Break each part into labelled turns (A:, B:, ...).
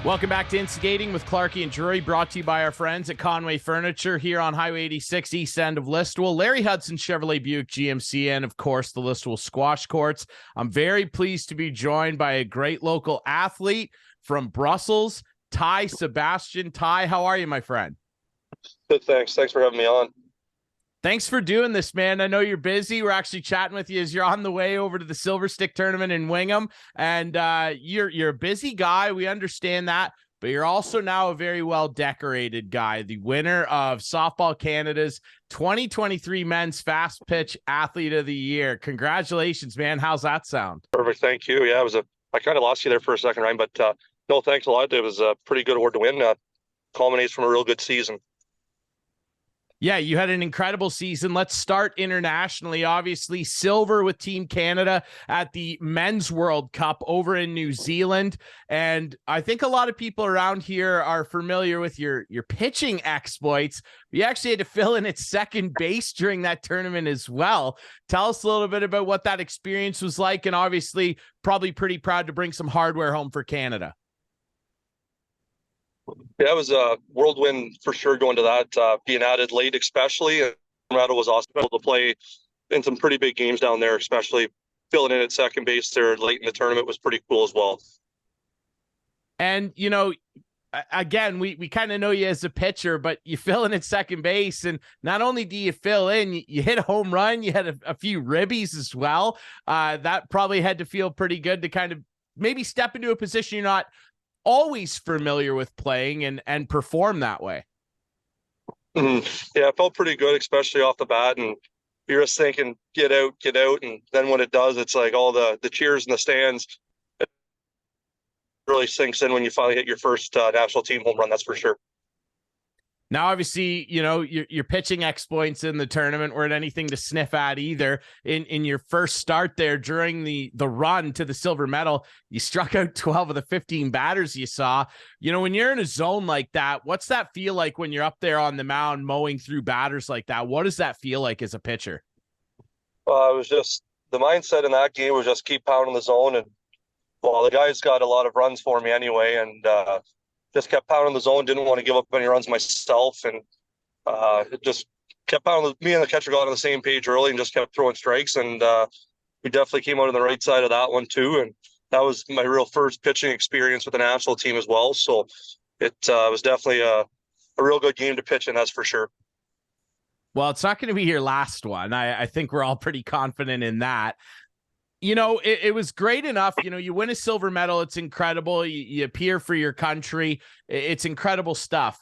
A: Welcome back to Instigating with Clarkey and Drury, brought to you by our friends at Conway Furniture here on Highway 86, east end of Listowel. Larry Hudson Chevrolet Buick GMC, and of course the Listowel Squash Courts. I'm very pleased to be joined by a great local athlete from Brussels, Ty Sebastian. Ty, how are you, my friend?
B: Good, thanks. Thanks for having me on.
A: Thanks for doing this, man. I know you're busy. We're actually chatting with you as you're on the way over to the Silver Stick tournament in Wingham, and you're a busy guy. We understand that, but you're also now a very well-decorated guy, the winner of Softball Canada's 2023 Men's Fast Pitch Athlete of the Year. Congratulations, man. How's that sound?
B: Perfect. Thank you. Yeah, I kind of lost you there for a second, Ryan, but no, thanks a lot. It was a pretty good award to win. Culminates from a real good season.
A: Yeah, you had an incredible season. Let's start internationally. Obviously, silver with Team Canada at the Men's World Cup over in New Zealand. And I think a lot of people around here are familiar with your pitching exploits. You actually had to fill in at second base during that tournament as well. Tell us a little bit about what that experience was like, and obviously probably pretty proud to bring some hardware home for Canada.
B: Yeah, it was a whirlwind for sure going to that, being added late especially. And Colorado was awesome able to play in some pretty big games down there, especially filling in at second base there late in the tournament was pretty cool as well.
A: And, you know, again, we kind of know you as a pitcher, but you fill in at second base, and not only do you fill in, you hit a home run, you had a few ribbies as well. That probably had to feel pretty good to kind of maybe step into a position you're not always familiar with playing and perform that way.
B: Mm-hmm. Yeah, it felt pretty good, especially off the bat. And you're just thinking, get out. And then when it does, it's like all the cheers in the stands. It really sinks in when you finally hit your first national team home run, that's for sure.
A: Now, obviously, you know, your pitching exploits in the tournament weren't anything to sniff at either. In your first start there during the run to the silver medal, you struck out 12 of the 15 batters you saw. You know, when you're in a zone like that, what's that feel like when you're up there on the mound mowing through batters like that? What does that feel like as a pitcher?
B: It was just the mindset in that game was just keep pounding the zone. And well, the guys got a lot of runs for me anyway. And, just kept pounding the zone, didn't want to give up any runs myself, and it just kept pounding. Me and the catcher got on the same page early and just kept throwing strikes, and we definitely came out on the right side of that one too, and that was my real first pitching experience with the national team as well, so it was definitely a real good game to pitch in, that's for sure.
A: Well, it's not going to be your last one. I think we're all pretty confident in that. You know, it was great enough. You know, you win a silver medal. It's incredible. You appear for your country. It's incredible stuff.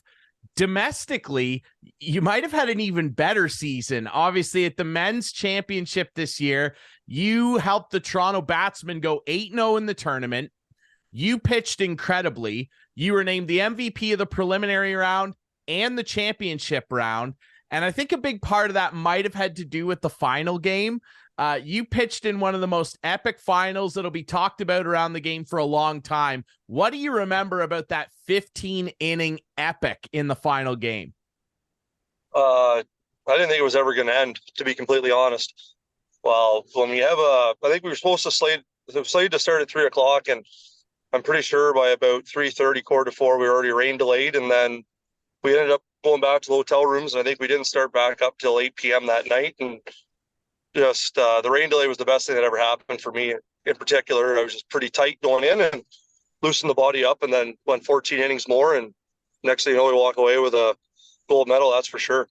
A: Domestically, you might have had an even better season. Obviously, at the men's championship this year, you helped the Toronto Batsmen go 8-0 in the tournament. You pitched incredibly. You were named the MVP of the preliminary round and the championship round. And I think a big part of that might have had to do with the final game. You pitched in one of the most epic finals that'll be talked about around the game for a long time. What do you remember about that 15-inning epic in the final game?
B: I didn't think it was ever going to end, to be completely honest. Well, when we have I think we were supposed to slated to start at 3:00, and I'm pretty sure by about 3:30, 3:45, we were already rain delayed, and then we ended up going back to the hotel rooms, and I think we didn't start back up till 8 p.m. that night, and just the rain delay was the best thing that ever happened for me in particular. I was just pretty tight going in and loosened the body up, and then went 14 innings more, and next thing you know, we walk away with a gold medal, that's for sure.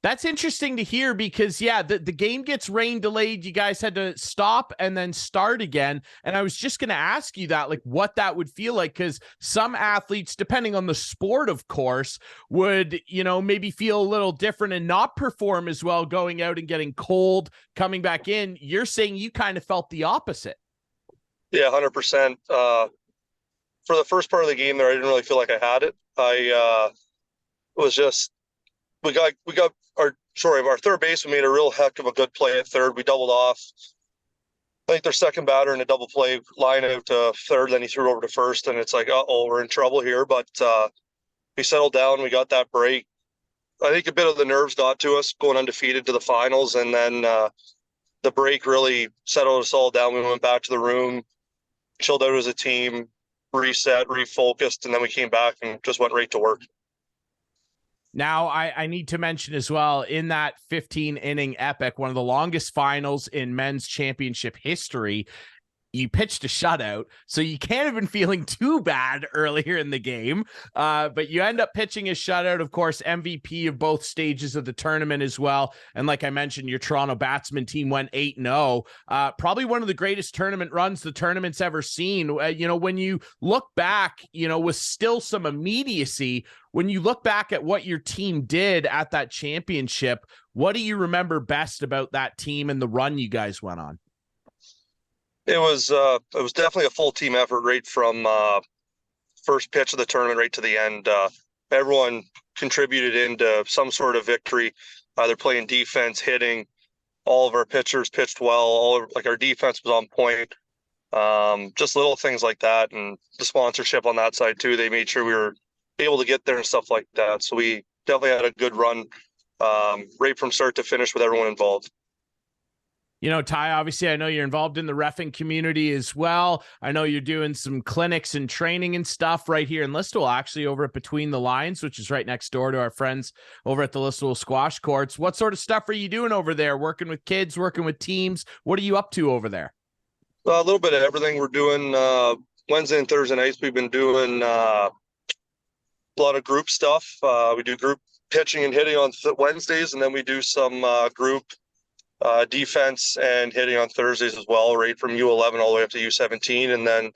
A: That's interesting to hear because, yeah, the game gets rain delayed. You guys had to stop and then start again. And I was just going to ask you that, like, what that would feel like, because some athletes, depending on the sport, of course, would, you know, maybe feel a little different and not perform as well going out and getting cold, coming back in. You're saying you kind of felt the opposite.
B: Yeah, 100%. For the first part of the game there, I didn't really feel like I had it. I was just, our third baseman made a real heck of a good play at third. We doubled off. I think their second batter in a double play line out to third, then he threw over to first, and it's like, uh-oh, we're in trouble here. But we settled down. We got that break. I think a bit of the nerves got to us going undefeated to the finals, and then the break really settled us all down. We went back to the room, chilled out as a team, reset, refocused, and then we came back and just went right to work.
A: Now, I need to mention as well, in that 15-inning epic, one of the longest finals in men's championship history, you pitched a shutout, so you can't have been feeling too bad earlier in the game. But you end up pitching a shutout, of course, MVP of both stages of the tournament as well. And like I mentioned, your Toronto Batsman team went 8-0. Probably one of the greatest tournament runs the tournament's ever seen. When you look back, with still some immediacy, when you look back at what your team did at that championship, what do you remember best about that team and the run you guys went on?
B: It was definitely a full team effort right from first pitch of the tournament right to the end. Everyone contributed into some sort of victory, either playing defense, hitting. All of our pitchers pitched well. Our defense was on point. Just little things like that, and the sponsorship on that side too. They made sure we were able to get there and stuff like that. So we definitely had a good run, right from start to finish with everyone involved.
A: Ty, obviously, I know you're involved in the reffing community as well. I know you're doing some clinics and training and stuff right here in Listowel, actually over at Between the Lines, which is right next door to our friends over at the Listowel Squash Courts. What sort of stuff are you doing over there? Working with kids, working with teams? What are you up to over there?
B: A little bit of everything. We're doing Wednesday and Thursday nights. We've been doing a lot of group stuff. We do group pitching and hitting on Wednesdays, and then we do some group defense and hitting on Thursdays as well, right from U11 all the way up to U17, and then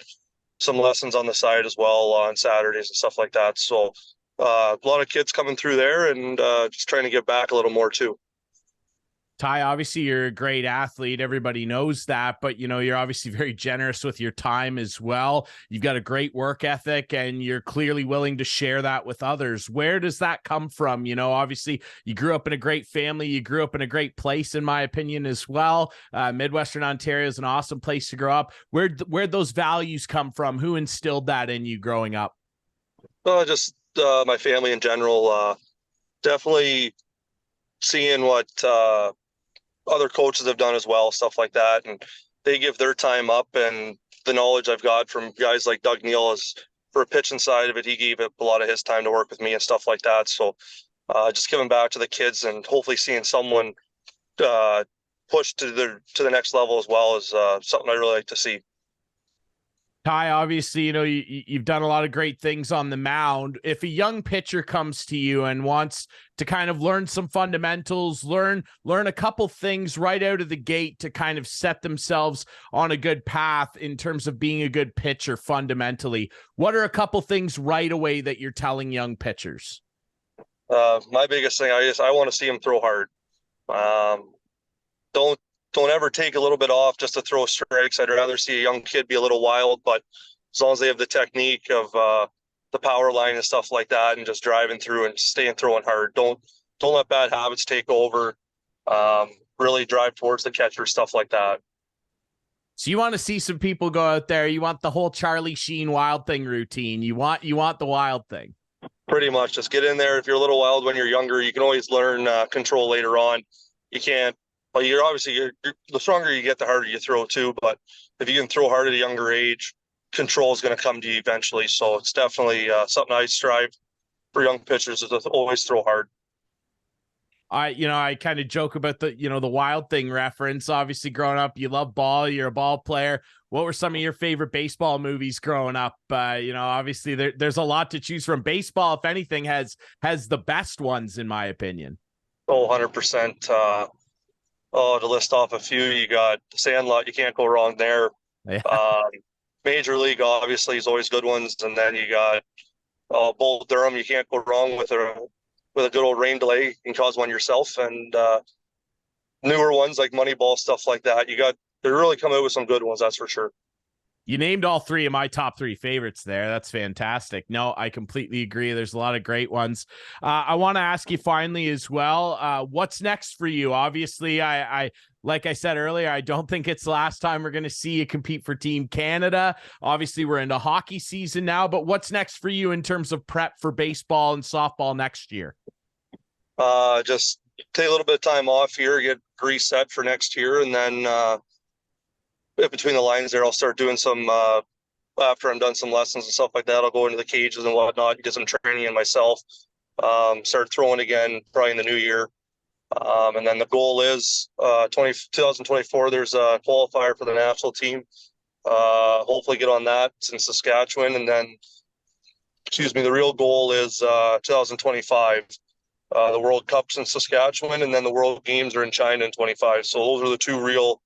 B: some lessons on the side as well on Saturdays and stuff like that. So a lot of kids coming through there, and just trying to get back a little more too.
A: Ty, obviously you're a great athlete. Everybody knows that, but you're obviously very generous with your time as well. You've got a great work ethic and you're clearly willing to share that with others. Where does that come from? Obviously you grew up in a great family. You grew up in a great place, in my opinion, as well. Midwestern Ontario is an awesome place to grow up. Where'd those values come from? Who instilled that in you growing up?
B: Just my family in general. Definitely seeing what other coaches have done as well, stuff like that, and they give their time up, and the knowledge I've got from guys like Doug Neal is for a pitching side of it. He gave up a lot of his time to work with me and stuff like that. So just giving back to the kids and hopefully seeing someone push to the next level as well is something I really like to see.
A: Ty, obviously, you've done a lot of great things on the mound. If a young pitcher comes to you and wants to kind of learn some fundamentals, learn a couple things right out of the gate to kind of set themselves on a good path in terms of being a good pitcher fundamentally, what are a couple things right away that you're telling young pitchers?
B: My biggest thing, I want to see them throw hard. Don't ever take a little bit off just to throw strikes. I'd rather see a young kid be a little wild, but as long as they have the technique of the power line and stuff like that, and just driving through and staying throwing hard. Don't let bad habits take over. Really drive towards the catcher, stuff like that.
A: So you want to see some people go out there. You want the whole Charlie Sheen Wild Thing routine. You want the wild thing. Pretty
B: much. Just get in there. If you're a little wild when you're younger, you can always learn control later on. You can't. Well, you're the stronger you get, the harder you throw too. But if you can throw hard at a younger age, control is going to come to you eventually. So it's definitely something I strive for young pitchers is to always throw hard.
A: I kind of joke about the Wild Thing reference. Obviously, growing up, you love ball. You're a ball player. What were some of your favorite baseball movies growing up? Obviously there's a lot to choose from. Baseball, if anything, has the best ones in my opinion.
B: 100%. To list off a few, you got Sandlot. You can't go wrong there.
A: Yeah.
B: Major League obviously is always good ones, and then you got Bull Durham. You can't go wrong with a good old rain delay. You can cause one yourself, and newer ones like Moneyball, stuff like that. They really come out with some good ones, that's for sure.
A: You named all three of my top three favorites there. That's fantastic. No, I completely agree. There's a lot of great ones. I want to ask you finally as well, what's next for you? Obviously, I like I said earlier, I don't think it's the last time we're going to see you compete for Team Canada. Obviously, we're into hockey season now, but what's next for you in terms of prep for baseball and softball next year?
B: Just take a little bit of time off here, get reset for next year, and then between the lines there, I'll start doing some after I'm done some lessons and stuff like that, I'll go into the cages and whatnot, get some training in myself, start throwing again probably in the new year. And then the goal is 2024, there's a qualifier for the national team. Hopefully get on that in Saskatchewan. And then, the real goal is 2025, the World Cup's in Saskatchewan, and then the World Games are in China in 25. So those are the two real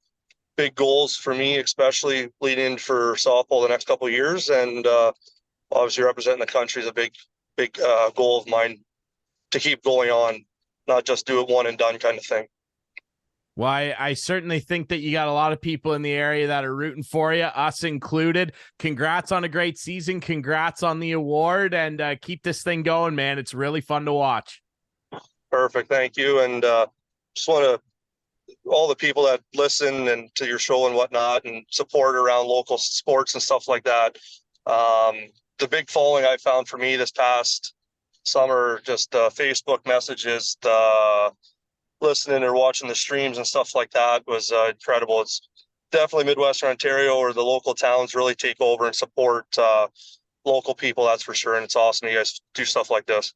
B: big goals for me, especially leading for softball the next couple of years. And obviously representing the country is a big goal of mine to keep going on, not just do it one and done kind of thing.
A: Well, I certainly think that you got a lot of people in the area that are rooting for you, us included. Congrats on a great season. Congrats on the award, and keep this thing going, man. It's really fun to watch.
B: Perfect. Thank you. And just want to, all the people that listen and to your show and whatnot and support around local sports and stuff like that. The big following I found for me this past summer, just Facebook messages, listening or watching the streams and stuff like that was incredible. It's definitely Midwestern Ontario or the local towns really take over and support local people, that's for sure. And it's awesome you guys do stuff like this.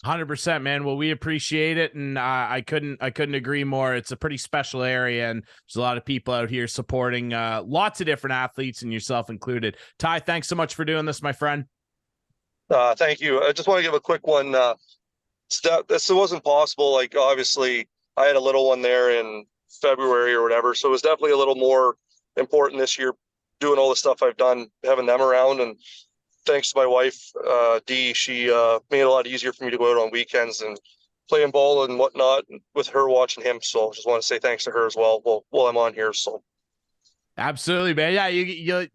A: 100%, man. Well, we appreciate it, and I couldn't agree more. It's a pretty special area, and there's a lot of people out here supporting lots of different athletes, and yourself included. Ty, thanks so much for doing this, my friend.
B: Thank you. I just want to give a quick one. This wasn't possible. Like, obviously, I had a little one there in February or whatever, so it was definitely a little more important this year, doing all the stuff I've done, having them around. And thanks to my wife, Dee, she made it a lot easier for me to go out on weekends and playing ball and whatnot with her, watching him. So just want to say thanks to her as well while I'm on here. So
A: absolutely, man. Yeah, you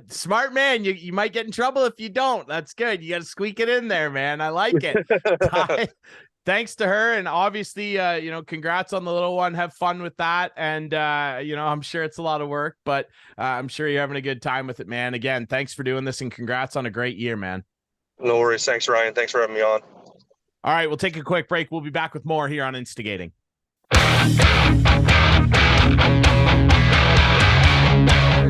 A: smart man. You might get in trouble if you don't. That's good. You got to squeak it in there, man. I like it. Ty, thanks to her, and obviously, congrats on the little one. Have fun with that, and I'm sure it's a lot of work, but I'm sure you're having a good time with it, man. Again, thanks for doing this, and congrats on a great year, man.
B: No worries. Thanks, Ryan. Thanks for having me on.
A: All right, we'll take a quick break. We'll be back with more here on Instigating.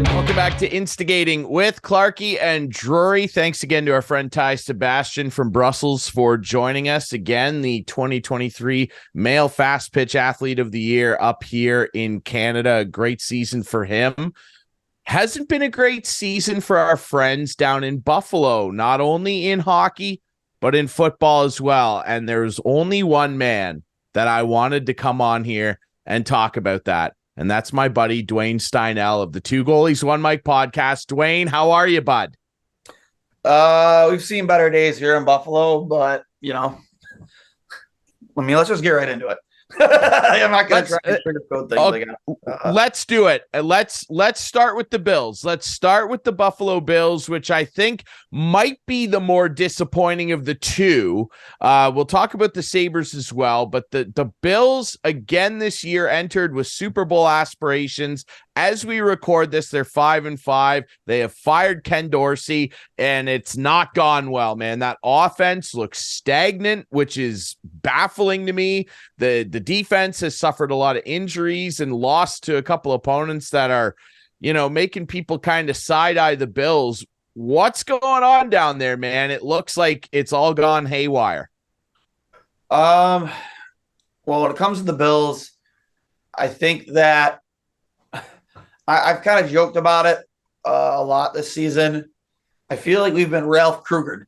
A: Welcome back to Instigating with Clarkey and Drury. Thanks again to our friend Ty Sebastian from Brussels for joining us again, the 2023 Male Fast Pitch Athlete of the Year up here in Canada. A great season for him. Hasn't been a great season for our friends down in Buffalo, not only in hockey, but in football as well. And there's only one man that I wanted to come on here and talk about that. And that's my buddy, Duane Steinel of the Two Goalies, One Mic podcast. Duane, how are you, bud?
C: We've seen better days here in Buffalo, but, let's just get right into it. I'm not going to try to sugarcoat things.
A: Let's do it. Let's start with the Bills. Let's start with the Buffalo Bills, which I think might be the more disappointing of the two. We'll talk about the Sabres as well, but the Bills again this year entered with Super Bowl aspirations. As we record this, they're 5-5. They have fired Ken Dorsey, and it's not gone well, man. That offense looks stagnant, which is baffling to me. The defense has suffered a lot of injuries and lost to a couple opponents that are, making people kind of side-eye the Bills. What's going on down there, man? It looks like it's all gone haywire.
C: Well, when it comes to the Bills, I think that I've kind of joked about it a lot this season. I feel like we've been Ralph Krugered.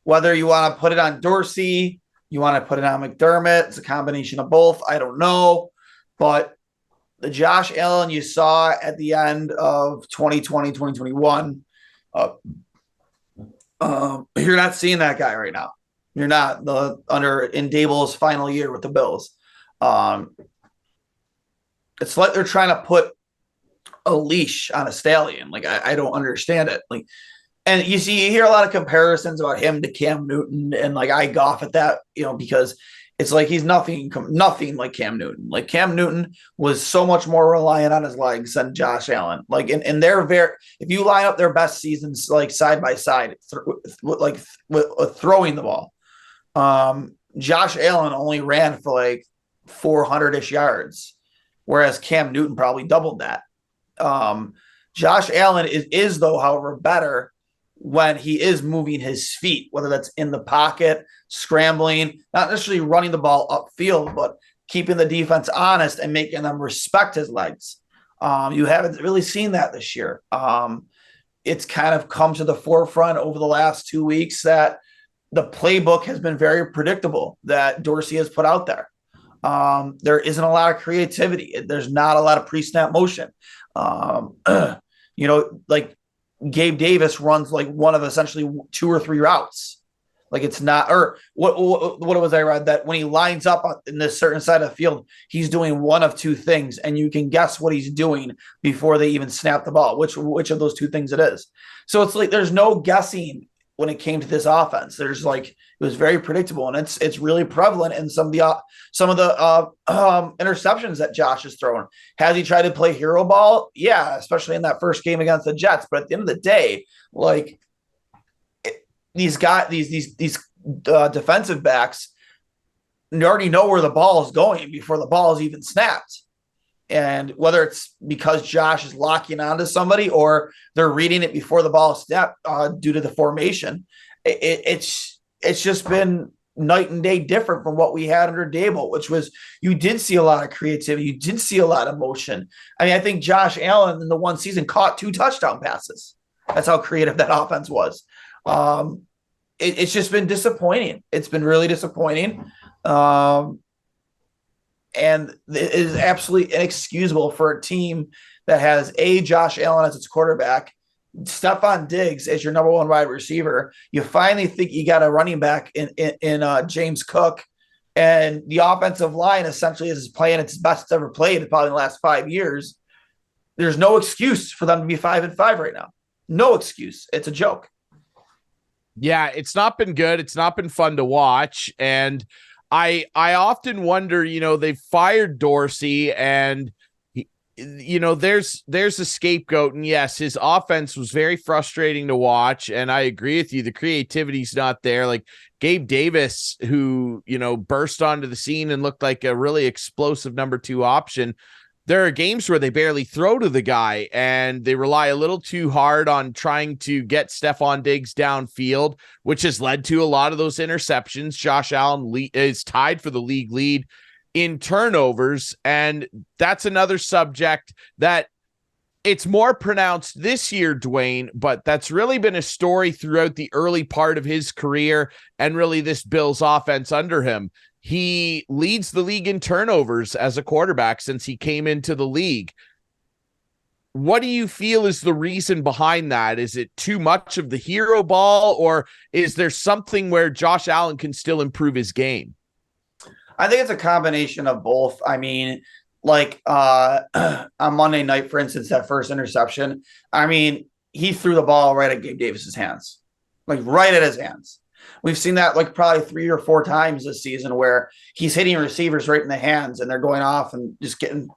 C: Whether you want to put it on Dorsey, you want to put it on McDermott, it's a combination of both. I don't know. But the Josh Allen you saw at the end of 2020, 2021, you're not seeing that guy right now. You're not in Dable's final year with the Bills. It's like they're trying to put a leash on a stallion. Like, I don't understand it. Like, and you hear a lot of comparisons about him to Cam Newton, and like I scoff at that, because it's like he's nothing like Cam Newton. Like, Cam Newton was so much more reliant on his legs than Josh Allen. Like, and they're if you line up their best seasons like side by side, with throwing the ball, Josh Allen only ran for like 400-ish yards, whereas Cam Newton probably doubled that. Josh Allen is though, however, better when he is moving his feet, whether that's in the pocket, scrambling, not necessarily running the ball upfield, but keeping the defense honest and making them respect his legs. You haven't really seen that this year. It's kind of come to the forefront over the last 2 weeks that the playbook has been very predictable that Dorsey has put out there. There isn't a lot of creativity. There's not a lot of pre-snap motion. Like Gabe Davis runs like one of essentially 2 or 3 routes. Like it's not, or what was I read that when he lines up in this certain side of the field, he's doing one of 2 things, and you can guess what he's doing before they even snap the ball, which of those 2 things it is. So it's like there's no guessing when it came to this offense. There's like it was very predictable, and it's really prevalent in some of the interceptions that Josh has thrown. Has he tried to play hero ball? Yeah, especially in that first game against the Jets. But at the end of the day, like these defensive backs already know where the ball is going before the ball is even snapped. And whether it's because Josh is locking onto somebody or they're reading it before the ball is snapped due to the formation, it's just been night and day different from what we had under Dable, which was you did see a lot of creativity. You did see a lot of motion. I mean, I think Josh Allen in the one season caught 2 touchdown passes. That's how creative that offense was. It's just been disappointing. It's been really disappointing. And it is absolutely inexcusable for a team that has Josh Allen as its quarterback, Stephon Diggs as your number 1 wide receiver. You finally think you got a running back in James Cook, and the offensive line essentially is playing its best it's ever played probably in the last 5 years. There's no excuse for them to be 5-5 right now. No excuse. It's a joke.
A: Yeah, it's not been good. It's not been fun to watch. And I often wonder, they've fired Dorsey and, there's a scapegoat. And yes, his offense was very frustrating to watch. And I agree with you. The creativity's not there. Like Gabe Davis, who, burst onto the scene and looked like a really explosive number 2 option. There are games where they barely throw to the guy and they rely a little too hard on trying to get Stephon Diggs downfield, which has led to a lot of those interceptions. Josh Allen is tied for the league lead in turnovers. And that's another subject that it's more pronounced this year, Duane, but that's really been a story throughout the early part of his career and really this Bills offense under him. He leads the league in turnovers as a quarterback since he came into the league. What do you feel is the reason behind that? Is it too much of the hero ball, or is there something where Josh Allen can still improve his game?
C: I think it's a combination of both. I mean, like on Monday night, for instance, that first interception, I mean, he threw the ball right at Gabe Davis's hands, like right at his hands. We've seen that like probably 3 or 4 times this season where he's hitting receivers right in the hands and they're going off and just getting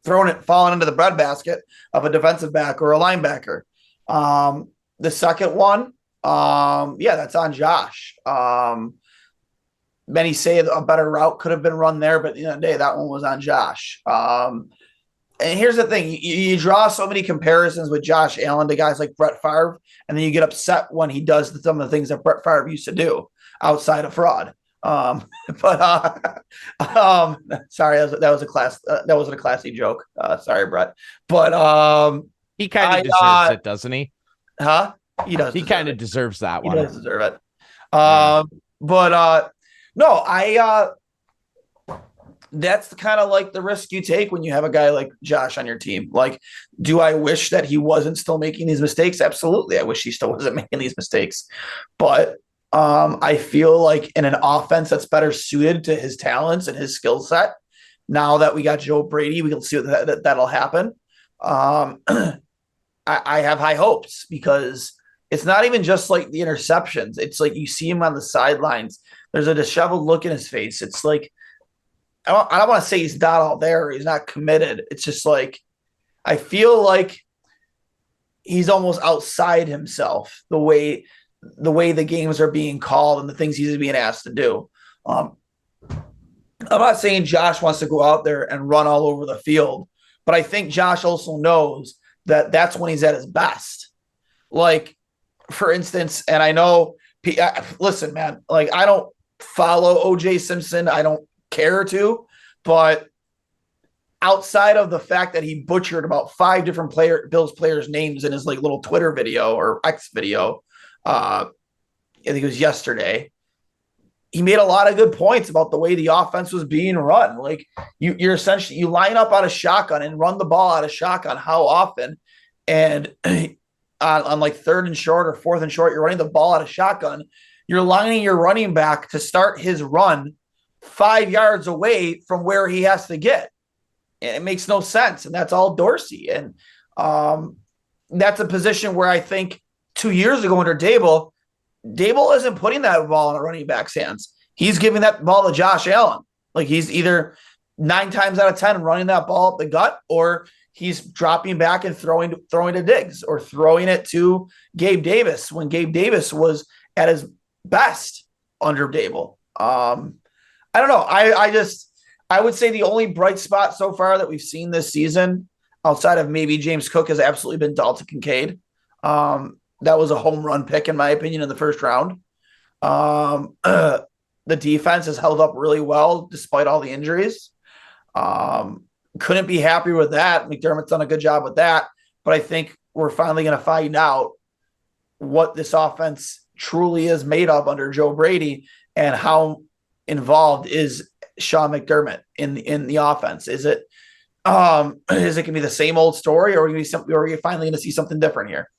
C: falling into the breadbasket of a defensive back or a linebacker. The second one, that's on Josh. Many say a better route could have been run there, but at the end of the day, that one was on Josh. And here's the thing. You draw so many comparisons with Josh Allen to guys like Brett Favre, and then you get upset when he does some of the things that Brett Favre used to do outside of fraud. Sorry, that wasn't a classy joke. Sorry, Brett. But
A: he kind of deserves it, doesn't he?
C: Huh? He does.
A: He kind of deserves that one.
C: He does deserve it. No, that's kind of like the risk you take when you have a guy like Josh on your team. Like, do I wish that he wasn't still making these mistakes? Absolutely. I wish he still wasn't making these mistakes. But I feel like in an offense that's better suited to his talents and his skill set, now that we got Joe Brady, we can see that'll happen. I have high hopes because it's not even just like the interceptions. It's like you see him on the sidelines. There's a disheveled look in his face. It's like, I don't want to say he's not all there. He's not committed. It's just like, I feel like he's almost outside himself the way the games are being called and the things he's being asked to do. I'm not saying Josh wants to go out there and run all over the field, but I think Josh also knows that's when he's at his best. Like, for instance, and I know, listen, man, like I don't follow OJ Simpson. I don't care to, but outside of the fact that he butchered about 5 different Bills players' names in his like little Twitter video or X video, I think it was yesterday. He made a lot of good points about the way the offense was being run. Like you're essentially, you line up out of shotgun and run the ball out of shotgun how often, and on like 3rd and short or 4th and short, you're running the ball out of shotgun. You're lining your running back to start his run 5 yards away from where he has to get. And it makes no sense. And that's all Dorsey. And that's a position where I think 2 years ago under Dable isn't putting that ball in a running back's hands. He's giving that ball to Josh Allen. Like he's either 9 times out of 10 running that ball up the gut, or he's dropping back and throwing to Diggs, or throwing it to Gabe Davis when Gabe Davis was at his best under Dable. I don't know. I would say the only bright spot so far that we've seen this season, outside of maybe James Cook, has absolutely been Dalton Kincaid. That was a home run pick, in my opinion, in the first round. The defense has held up really well despite all the injuries. Couldn't be happier with that. McDermott's done a good job with that. But I think we're finally going to find out what this offense truly is made of under Joe Brady, and how involved is Sean McDermott in the offense. Is it going to be the same old story, or are we finally going to see something different here?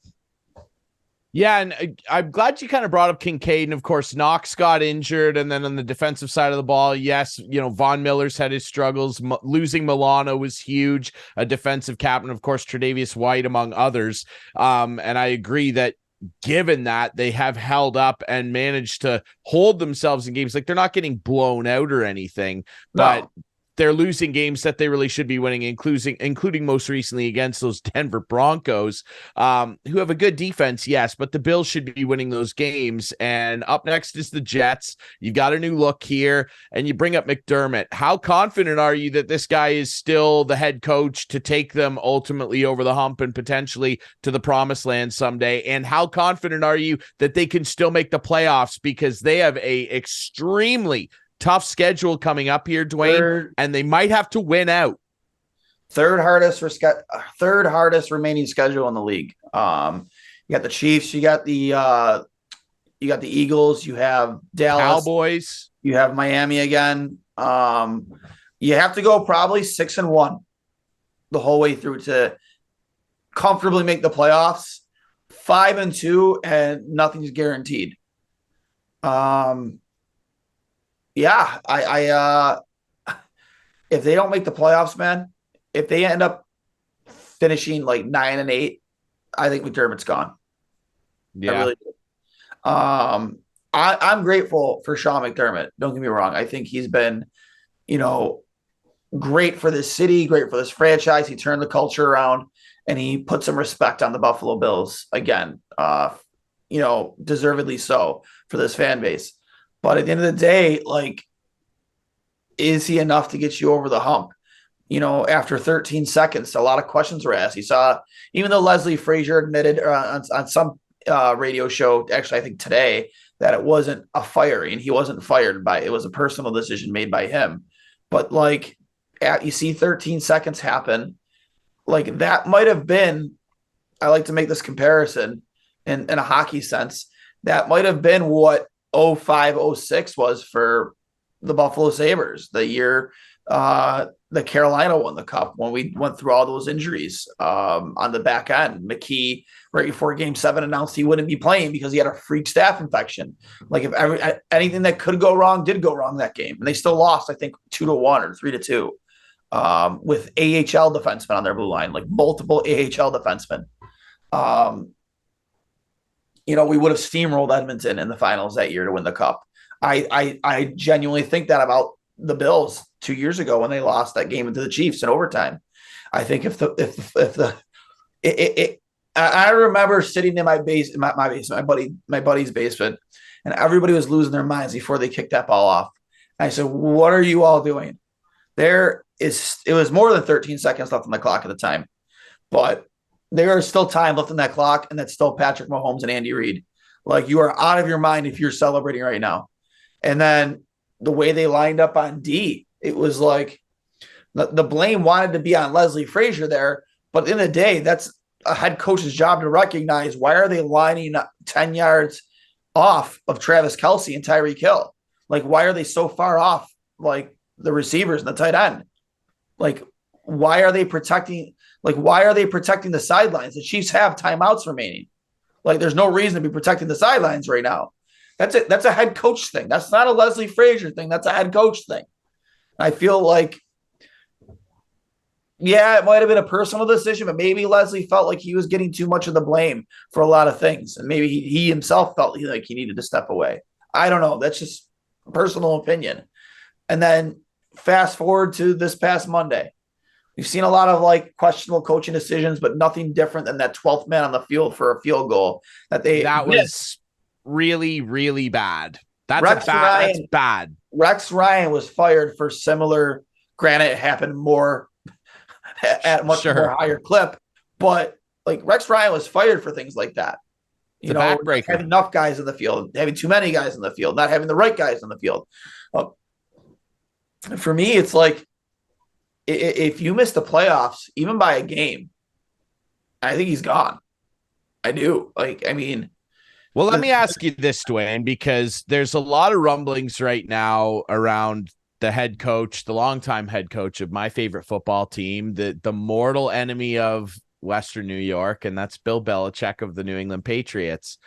A: Yeah, and I'm glad you kind of brought up Kincaid, and of course Knox got injured, and then on the defensive side of the ball, yes, Von Miller's had his struggles. Losing Milano was huge, a defensive captain, of course, Tre'Davious White among others. And I agree that given that, they have held up and managed to hold themselves in games. Like, they're not getting blown out or anything, but they're losing games that they really should be winning, including most recently against those Denver Broncos, who have a good defense, yes, but the Bills should be winning those games. And up next is the Jets. You've got a new look here, and you bring up McDermott. How confident are you that this guy is still the head coach to take them ultimately over the hump and potentially to the promised land someday? And how confident are you that they can still make the playoffs, because they have a extremely tough schedule coming up here, Duane, and they might have to win out.
C: Third hardest remaining schedule in the league. You got the Chiefs, you got the Eagles, you have Dallas,
A: Cowboys,
C: you have Miami again. You have to go probably 6-1 the whole way through to comfortably make the playoffs. 5-2, and nothing's guaranteed. Yeah, I if they don't make the playoffs, man, if they end up finishing like 9-8, I think McDermott's gone.
A: Yeah.
C: I really do. I'm grateful for Sean McDermott. Don't get me wrong. I think he's been, great for this city, great for this franchise. He turned the culture around, and he put some respect on the Buffalo Bills again. Deservedly so for this fan base. But at the end of the day, like, is he enough to get you over the hump? After 13 seconds, a lot of questions were asked. You saw, even though Leslie Frazier admitted on some radio show, actually, I think today, that it wasn't a firing. He wasn't fired it was a personal decision made by him. But like, you see 13 seconds happen. Like, that might have been, I like to make this comparison in a hockey sense. That might have been what 05-06 was for the Buffalo Sabres, the year the Carolina won the cup, when we went through all those injuries on the back end. McKee, right before Game 7, announced he wouldn't be playing because he had a freak staph infection. Like, if anything that could go wrong did go wrong that game, and they still lost, I think 2-1 or 3-2 with AHL defensemen on their blue line, like multiple AHL defensemen. We would have steamrolled Edmonton in the finals that year to win the cup. I genuinely think that about the Bills 2 years ago when they lost that game to the Chiefs in overtime. I think I remember sitting in my buddy's basement, and everybody was losing their minds before they kicked that ball off. And I said, "What are you all doing?" It was more than 13 seconds left on the clock at the time, but there is still time left in that clock, and that's still Patrick Mahomes and Andy Reid. Like, you are out of your mind if you're celebrating right now. And then the way they lined up on D, it was like the blame wanted to be on Leslie Frazier there, but in the day, that's a head coach's job to recognize why are they lining up 10 yards off of Travis Kelce and Tyreek Hill? Like, why are they so far off, like, the receivers and the tight end? Like, why are they protecting the sidelines? The Chiefs have timeouts remaining. Like, there's no reason to be protecting the sidelines right now. That's it. That's a head coach thing. That's not a Leslie Frazier thing. That's a head coach thing. I feel like, yeah, it might have been a personal decision, but maybe Leslie felt like he was getting too much of the blame for a lot of things. And maybe he himself felt like he needed to step away. I don't know. That's just a personal opinion. And then fast forward to this past Monday. We've seen a lot of like questionable coaching decisions, but nothing different than that 12th man on the field for a field goal that
A: was really, really bad. That's bad.
C: Rex Ryan was fired for similar. Granted, it happened more at much more higher clip, but like Rex Ryan was fired for things like that. You know,
A: backbreaker.
C: Having enough guys in the field, having too many guys in the field, not having the right guys in the field. For me, it's like if you miss the playoffs, even by a game, I think he's gone. I do. Like, I mean.
A: Well, let me ask you this, Duane, because there's a lot of rumblings right now around the head coach, the longtime head coach of my favorite football team, the mortal enemy of Western New York, and that's Bill Belichick of the New England Patriots.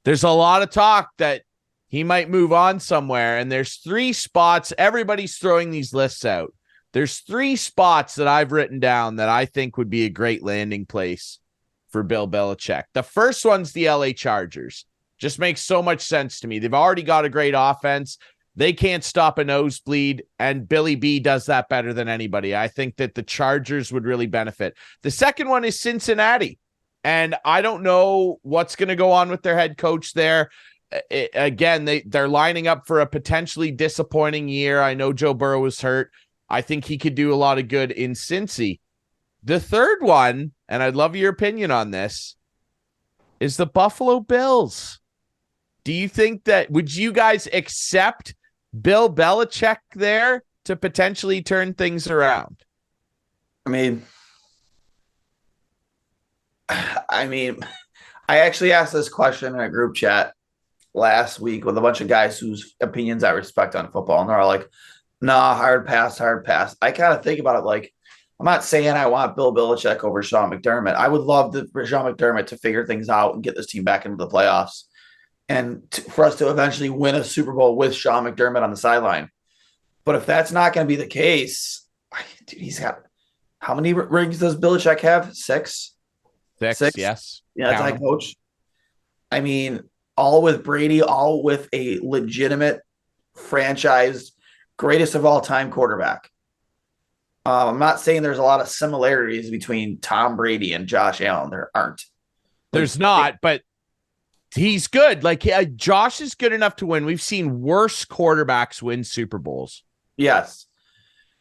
A: There's a lot of talk that he might move on somewhere, and there's 3 spots. Everybody's throwing these lists out. There's 3 spots that I've written down that I think would be a great landing place for Bill Belichick. The first one's the LA Chargers. Just makes so much sense to me. They've already got a great offense. They can't stop a nosebleed, and Billy B does that better than anybody. I think that the Chargers would really benefit. The second one is Cincinnati, and I don't know what's going to go on with their head coach there. They're lining up for a potentially disappointing year. I know Joe Burrow was hurt. I think he could do a lot of good in Cincy. The third one, and I'd love your opinion on this, is the Buffalo Bills. Do you think would you guys accept Bill Belichick there to potentially turn things around?
C: I mean, I actually asked this question in a group chat last week with a bunch of guys whose opinions I respect on football, and they're all like, nah, hard pass. I kind of think about it like, I'm not saying I want Bill Belichick over Sean McDermott. I would love for Sean McDermott to figure things out and get this team back into the playoffs, and for us to eventually win a Super Bowl with Sean McDermott on the sideline. But if that's not going to be the case, dude, he's got – how many rings does Belichick have? 6?
A: 6, yes.
C: Yeah, that's head coach. I mean, all with Brady, all with a legitimate franchise greatest of all time quarterback. I'm not saying there's a lot of similarities between Tom Brady and Josh Allen. There aren't.
A: There's not, but he's good. Like, Josh is good enough to win. We've seen worse quarterbacks win Super Bowls.
C: Yes.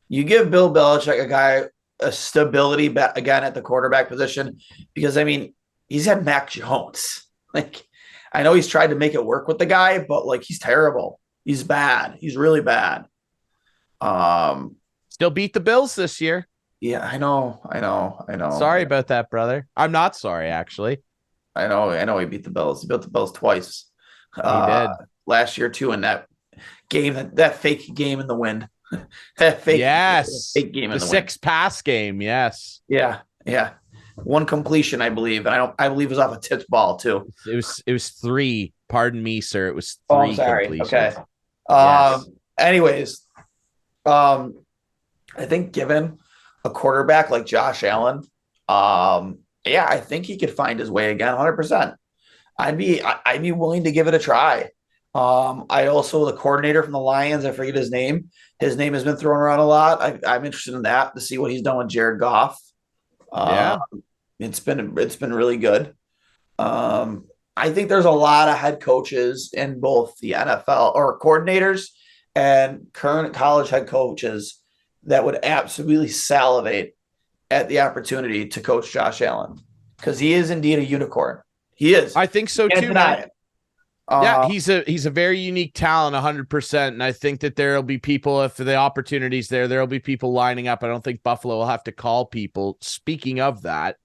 C: You give Bill Belichick a stability again at the quarterback position, because, I mean, he's had Mac Jones. Like, I know he's tried to make it work with the guy, but, like, he's terrible. He's bad. He's really bad.
A: Still beat the Bills this year.
C: Yeah, I know.
A: Sorry about that, brother. I'm not sorry, actually.
C: I know he beat the Bills. He beat the Bills twice.
A: He did.
C: Last year, too, in that game, that fake game in the wind. That fake game in the
A: 6-pass game, yes.
C: Yeah. One completion, I believe. And I believe it was off a tipped ball, too.
A: It was 3. Pardon me, sir. It was 3 completions.
C: Okay.
A: Yes.
C: Anyways, I think given a quarterback like Josh Allen, I think he could find his way again 100%. I'd be willing to give it a try. The coordinator from the Lions, I forget his name. His name has been thrown around a lot. I'm interested in that to see what he's done with Jared Goff. It's been really good. I think there's a lot of head coaches in both the NFL or coordinators and current college head coaches that would absolutely salivate at the opportunity to coach Josh Allen. because he is indeed a unicorn. He is.
A: I think so
C: Can't
A: too,
C: deny
A: man.
C: it.
A: Yeah, he's a very unique talent, 100%. And I think that there'll be people, if the opportunity's there'll be people lining up. I don't think Buffalo will have to call people. Speaking of that,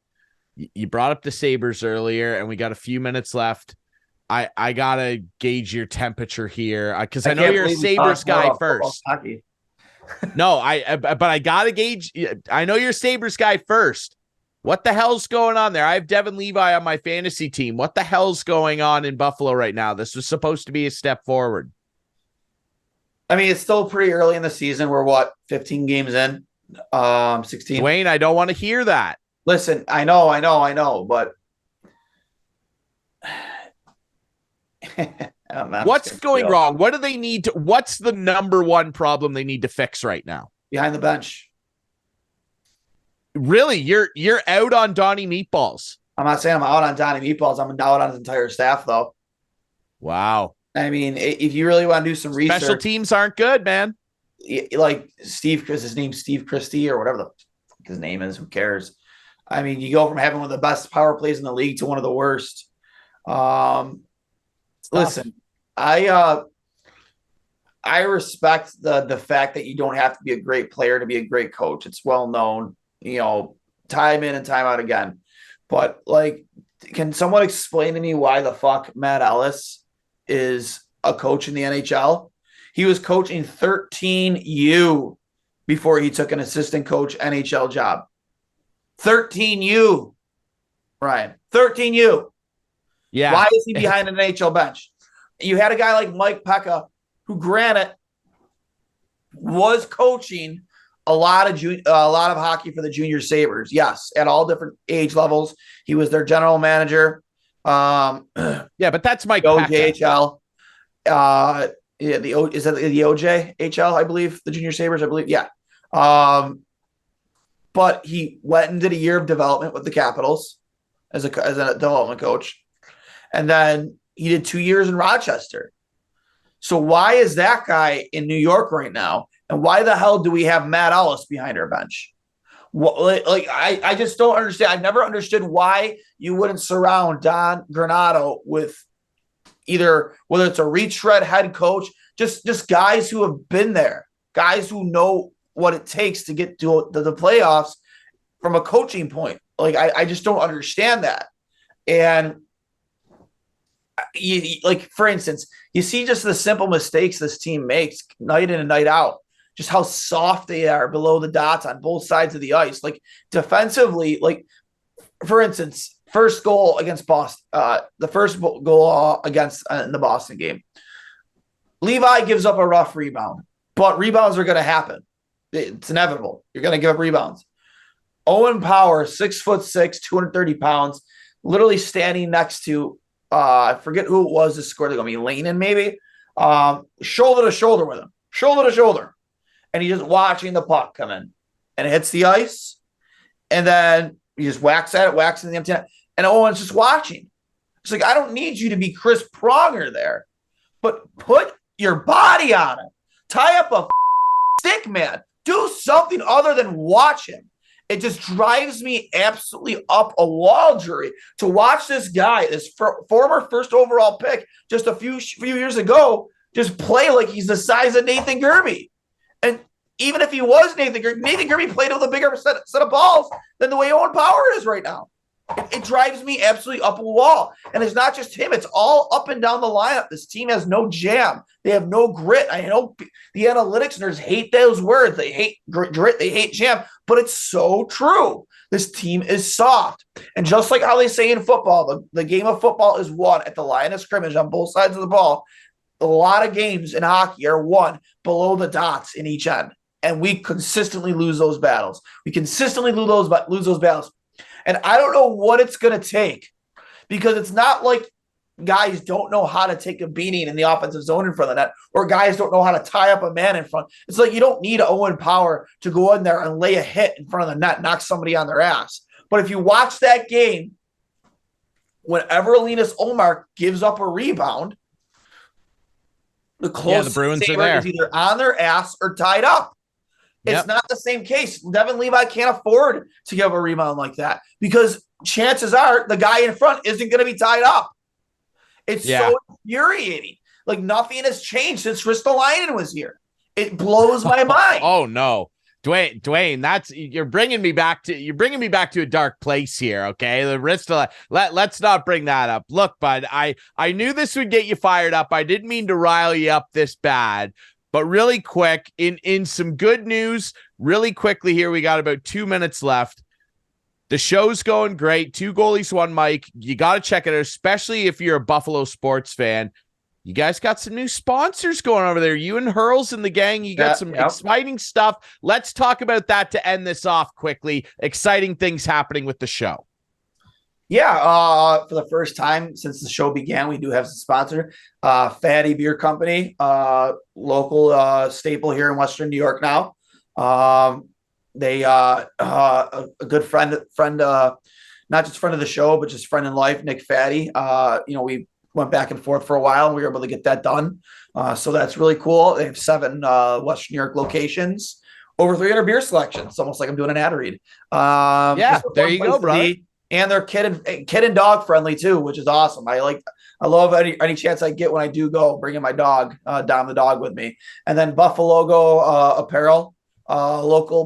A: you brought up the Sabres earlier, and we got a few minutes left. I gotta gauge your temperature here because I know you're a Sabres guy first. No, but I gotta gauge. I know you're a Sabres guy first. What the hell's going on there? I have Devin Levi on my fantasy team. What the hell's going on in Buffalo right now? This was supposed to be a step forward.
C: I mean, it's still pretty early in the season. We're 15 games in? 16.
A: Duane, I don't want to hear that.
C: Listen, I know, but
A: what's going wrong? What do they need to? What's the number one problem they need to fix right now?
C: Behind the bench.
A: Really, you're out on Donnie Meatballs.
C: I'm not saying I'm out on Donnie Meatballs. I'm out on his entire staff, though.
A: Wow.
C: I mean, if you really want to do some research,
A: special teams aren't good, man.
C: Like Steve, because his name's Steve Christie or whatever his name is. Who cares? I mean, you go from having one of the best power plays in the league to one of the worst. Listen, I respect the fact that you don't have to be a great player to be a great coach. It's well known. Time in and time out again. But can someone explain to me why the fuck Matt Ellis is a coach in the NHL? He was coaching 13U before he took an assistant coach NHL job. 13U, Ryan. 13U.
A: Yeah.
C: Why is he behind an NHL bench? You had a guy like Mike Pekka, who, granted, was coaching a lot of hockey for the junior Sabres. Yes, at all different age levels. He was their general manager.
A: Yeah, but that's Mike
C: OJHL. Is that the OJHL? I believe the junior Sabres. I believe, yeah. But he went and did a year of development with the Capitals as a development coach, and then he did 2 years in Rochester. So why is that guy in New York right now? And why the hell do we have Matt Ellis behind our bench? I just don't understand. I've never understood why you wouldn't surround Don Granato with either, whether it's a retread head coach, just guys who have been there, guys who know what it takes to get to the playoffs from a coaching point. I just don't understand that. And for instance, you see just the simple mistakes this team makes night in and night out. Just how soft they are below the dots on both sides of the ice. Defensively, for instance, first goal against Boston, the first goal against in the Boston game, Levi gives up a rough rebound, but rebounds are going to happen. It's inevitable. You're going to give up rebounds. Owen Power, 6'6", 230 pounds, literally standing next to, I forget who it was to score. They're going to be Lanin, maybe, shoulder to shoulder with him, shoulder to shoulder. And he's just watching the puck come in, and it hits the ice, and then he just whacks at it, whacks in the empty net, and Owen's just watching. It's I don't need you to be Chris Pronger there, but put your body on it. Tie up a stick, man. Do something other than watch him. It just drives me absolutely up a wall, Drury, to watch this guy, this former first overall pick, just a few years ago, just play like he's the size of Nathan Gerbe. And even if he was Nathan Gerbe played with a bigger set of balls than the way Owen Power is right now. It drives me absolutely up a wall. And it's not just him. It's all up and down the lineup. This team has no jam. They have no grit. I know the analytics nerds hate those words. They hate grit. They hate jam. But it's so true. This team is soft. And just like how they say in football, the game of football is won at the line of scrimmage on both sides of the ball. A lot of games in hockey are won below the dots in each end. And we consistently lose those battles. We consistently lose those battles. And I don't know what it's going to take, because it's not like guys don't know how to take a beating in the offensive zone in front of the net, or guys don't know how to tie up a man in front. It's like you don't need Owen Power to go in there and lay a hit in front of the net, knock somebody on their ass. But if you watch that game, whenever Linus Ullmark gives up a rebound, the Bruins are there. Is either on their ass or tied up. It's not the same case. Devin Levi can't afford to give a rebound like that, because chances are the guy in front isn't going to be tied up. It's so infuriating. Like, nothing has changed since Ristolainen was here. It blows my mind.
A: Oh no. Duane, you're bringing me back to a dark place here. Okay, the Ristolainen. Let's not bring that up. Look, bud, I knew this would get you fired up. I didn't mean to rile you up this bad, but really quick, in some good news, really quickly here, we got about 2 minutes left. The show's going great. 2 goalies, 1 mic. You got to check it out, especially if you're a Buffalo sports fan. You guys got some new sponsors going over there. You and Hurls and the gang, you got some exciting stuff. Let's talk about that to end this off quickly. Exciting things happening with the show.
C: Yeah, for the first time since the show began, we do have some sponsor. Fatty Beer Company, local staple here in Western New York now. They a good friend, not just friend of the show, but just friend in life, Nick Fatty. We went back and forth for a while, and we were able to get that done. So that's really cool. They have 7 Western New York locations, over 300 beer selections. It's almost like I'm doing an ad read.
A: There you go, brother.
C: And they're kid and dog friendly too, which is awesome. I love any chance I get when I do go, bringing my dog down the dog with me. And then Buffalo Apparel, local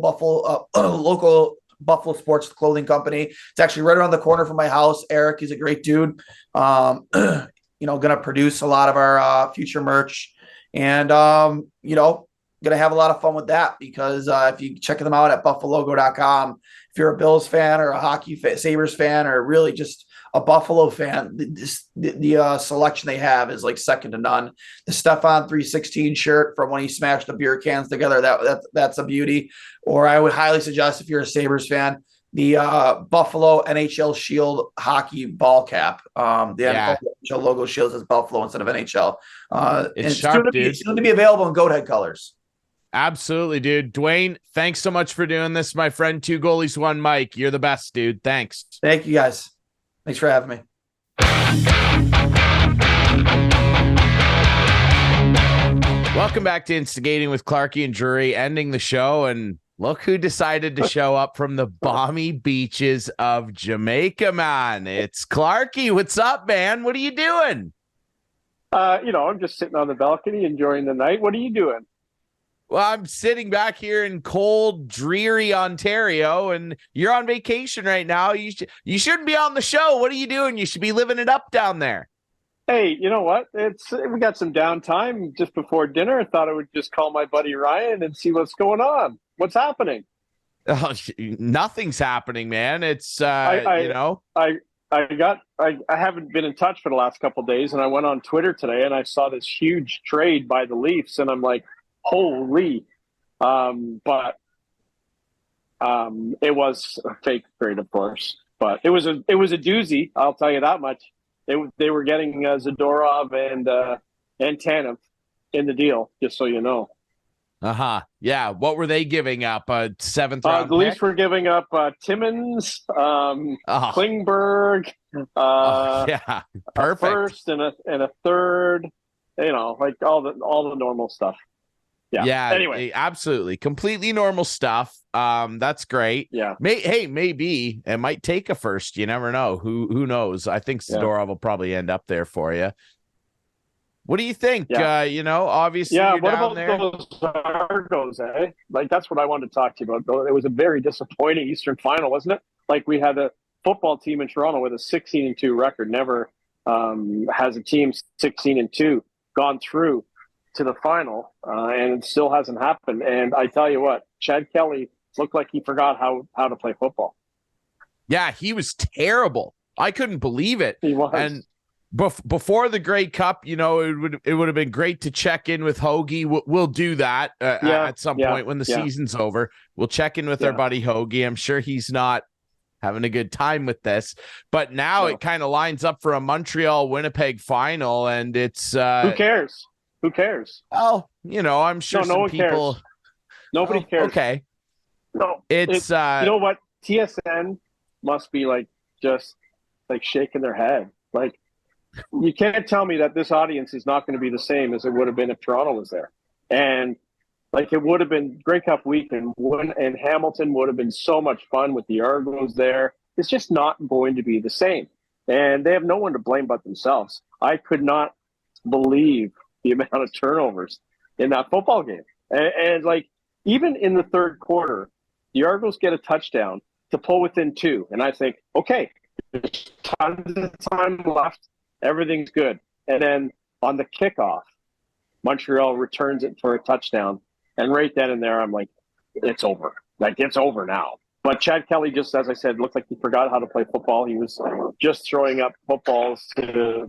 C: Buffalo sports clothing company. It's actually right around the corner from my house. Eric is a great dude. Going to produce a lot of our future merch, and going to have a lot of fun with that, because if you check them out at buffalogo.com, if you're a Bills fan or a hockey Sabres fan, or really just a Buffalo fan, the selection they have is like second to none. The Stefan 316 shirt from when he smashed the beer cans together, that's a beauty. Or I would highly suggest, if you're a Sabres fan, the Buffalo NHL Shield hockey ball cap. NHL logo shields as Buffalo instead of NHL. It's sharp, it's going to be available in goat head colors.
A: Absolutely, dude. Duane, thanks so much for doing this, my friend. 2 goalies, 1 mic. You're the best, dude. Thanks.
C: Thank you, guys. Thanks for having me.
A: Welcome back to Instigating with Clarkey and Drury, ending the show, and look who decided to show up from the balmy beaches of Jamaica, man. It's Clarkey. What's up, man? What are you doing?
D: I'm just sitting on the balcony enjoying the night. What are you doing?
A: Well, I'm sitting back here in cold, dreary Ontario, and you're on vacation right now. You shouldn't be on the show. What are you doing? You should be living it up down there.
D: Hey, you know what? We got some downtime just before dinner. I thought I would just call my buddy Ryan and see what's going on. What's happening?
A: Oh, nothing's happening, man. It's
D: I haven't been in touch for the last couple of days, and I went on Twitter today and I saw this huge trade by the Leafs, and I'm like, holy. But it was a fake trade, of course, but it was a doozy. I'll tell you that much. They were getting Zadorov and Tanev in the deal, just so you know.
A: Yeah. What were they giving up? A 7th round
D: the Leafs were giving up Timmins, Klingberg,
A: perfect.
D: A first and a third. Like all the normal stuff. Yeah. Anyway,
A: absolutely, completely normal stuff. That's great.
D: Yeah.
A: Maybe it might take a first. You never know. Who knows? I think Zadorov will probably end up there for you. What do you think?
D: Yeah.
A: Obviously,
D: yeah.
A: You're
D: what
A: down
D: about
A: there.
D: those Argos? Like, that's what I wanted to talk to you about. It was a very disappointing Eastern Final, wasn't it? Like, we had a football team in Toronto with a 16-2 record. Never has a team 16-2 gone through to the final, and it still hasn't happened. And I tell you what, Chad Kelly looked like he forgot how to play football.
A: Yeah, he was terrible. I couldn't believe it.
D: He was.
A: And before the Grey Cup, it would have been great to check in with Hoagie. We'll do that at some point when the season's over. We'll check in with our buddy Hoagie. I'm sure he's not having a good time with this, but now it kind of lines up for a Montreal-Winnipeg final, and it's
D: who cares? Who cares?
A: Oh, I'm sure some people.
D: Cares. Nobody cares.
A: Okay.
D: No,
A: it's
D: you know what? TSN must be just shaking their head. Like, you can't tell me that this audience is not going to be the same as it would have been if Toronto was there. And it would have been Grey Cup week, and Hamilton would have been so much fun with the Argos there. it's just not going to be the same. And they have no one to blame but themselves. I could not believe the amount of turnovers in that football game. And like, even in the third quarter, the Argos get a touchdown to pull within 2. And I think, okay, there's tons of time left. Everything's good. And then on the kickoff, Montreal returns it for a touchdown. And right then and there, I'm like, it's over. Like, it's over now. But Chad Kelly, just as I said, looked like he forgot how to play football. He was just throwing up footballs to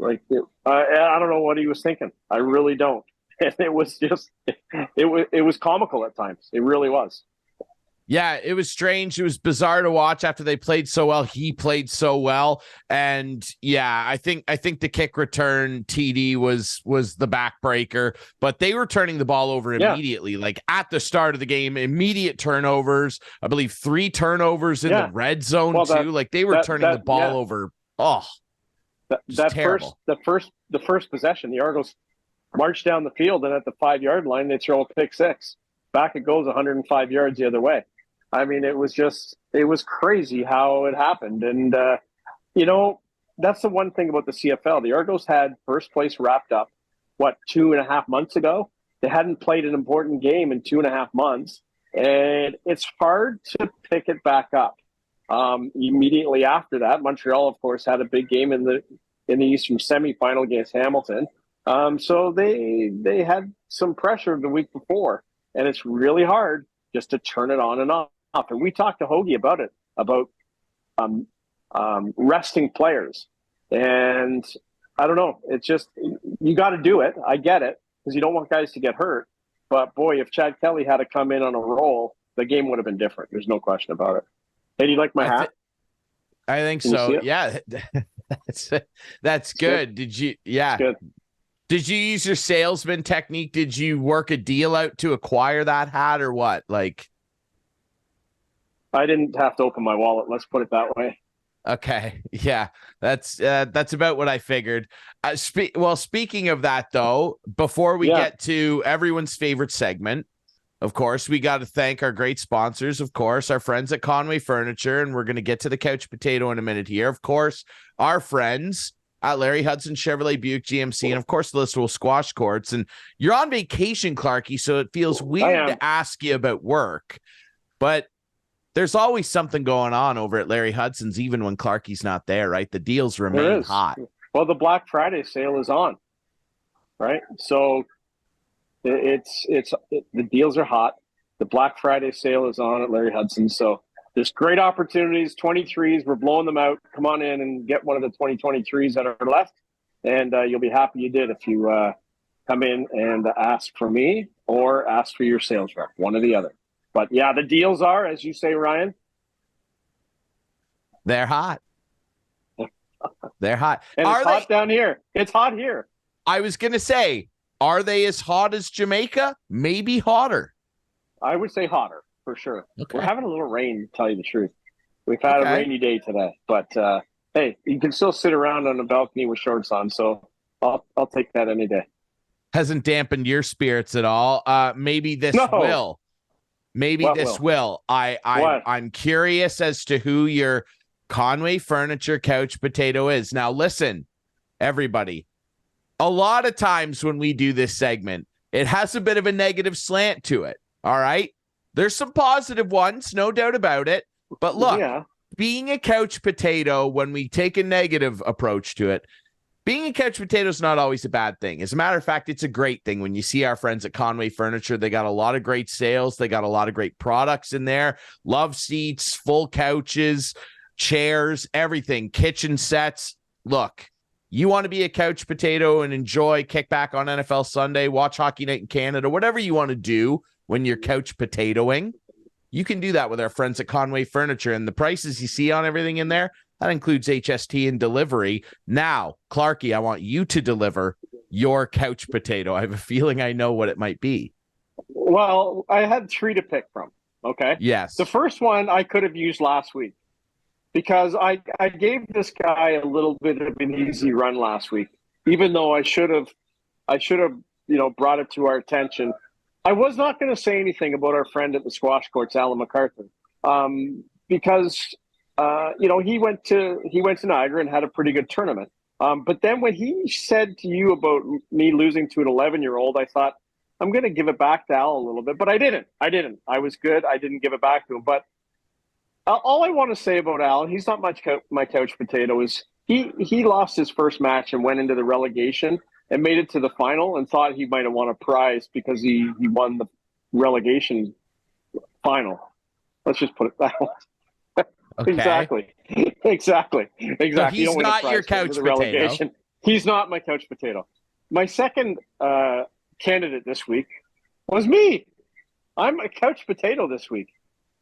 D: I don't know what he was thinking. I really don't. And it was just, it was comical at times. It really was.
A: Yeah, it was strange. It was bizarre to watch after they played so well. He played so well. And yeah, I think the kick return TD was the backbreaker, but they were turning the ball over immediately. Like at the start of the game, immediate turnovers. I believe 3 turnovers in the red zone too. Like they were turning the ball over. Oh,
D: the first possession, the Argos marched down the field, and at the 5-yard line, they throw a pick 6. Back it goes 105 yards the other way. I mean, it was crazy how it happened. And, that's the one thing about the CFL. The Argos had first place wrapped up, 2.5 months ago? They hadn't played an important game in 2.5 months. And it's hard to pick it back up. Immediately after that, Montreal, of course, had a big game in the Eastern semifinal against Hamilton. So they had some pressure the week before. And it's really hard just to turn it on and off. And we talked to Hoagie about it, about resting players. And I don't know. It's just, you got to do it. I get it, because you don't want guys to get hurt. But boy, if Chad Kelly had to come in on a roll, the game would have been different. There's no question about it. Hey, do you like my hat?
A: I think so. Yeah, that's good. Did you? Yeah. Good. Did you use your salesman technique? Did you work a deal out to acquire that hat, or what? Like,
D: I didn't have to open my wallet. Let's put it that way.
A: Okay. Yeah, that's about what I figured. Speaking of that, though, before we get to everyone's favorite segment, of course, we got to thank our great sponsors, of course, our friends at Conway Furniture, and we're going to get to the couch potato in a minute here. Of course, our friends at Larry Hudson Chevrolet Buick GMC, and of course, the Listowel Squash Courts. And you're on vacation, Clarkey, so it feels weird to ask you about work, but there's always something going on over at Larry Hudson's, even when Clarkey's not there, right? The deals remain hot.
D: Well, the Black Friday sale is on, right? So the deals are hot. The Black Friday sale is on at Larry Hudson. So there's great opportunities, 23s. We're blowing them out. Come on in and get one of the 2023s that are left. And you'll be happy you did if you come in and ask for me or ask for your sales rep, one or the other. But yeah, the deals are, as you say, Ryan.
A: They're hot. They're hot.
D: And it's hot down here. It's hot here.
A: I was going to say, are they as hot as Jamaica? Maybe hotter.
D: I would say hotter, for sure. Okay. We're having a little rain, to tell you the truth. We've had a rainy day today. But, hey, you can still sit around on the balcony with shorts on, so I'll take that any day.
A: Hasn't dampened your spirits at all. Maybe this will. Maybe what this will. I'm curious as to who your Conway Furniture Couch Potato is. Now, listen, everybody. A lot of times when we do this segment, it has a bit of a negative slant to it. All right. There's some positive ones, no doubt about it. But look, being a couch potato, when we take a negative approach to it, being a couch potato is not always a bad thing. As a matter of fact, it's a great thing. When you see our friends at Conway Furniture, they got a lot of great sales. They got a lot of great products in there. Love seats, full couches, chairs, everything, kitchen sets. Look, you want to be a couch potato and enjoy kickback on NFL Sunday, watch Hockey Night in Canada, whatever you want to do when you're couch potatoing, you can do that with our friends at Conway Furniture. And the prices you see on everything in there, that includes HST and delivery. Now, Clarkey, I want you to deliver your couch potato. I have a feeling I know what it might be.
D: Well, I had 3 to pick from. Okay.
A: Yes.
D: The first one I could have used last week, because I gave this guy a little bit of an easy run last week, even though I should have brought it to our attention. I was not going to say anything about our friend at the Squash Courts, Alan MacArthur, because he went to Niagara and had a pretty good tournament. But then when he said to you about me losing to an 11-year-old, I thought, I'm going to give it back to Al a little bit, but I didn't. I was good. I didn't give it back to him. But all I want to say about Al, and he's not my couch potato, is he lost his first match and went into the relegation and made it to the final and thought he might have won a prize because he won the relegation final. Let's just put it that way.
A: Okay.
D: Exactly.
A: So he's not your couch potato.
D: He's not my couch potato. My second candidate this week was me. I'm a couch potato this week.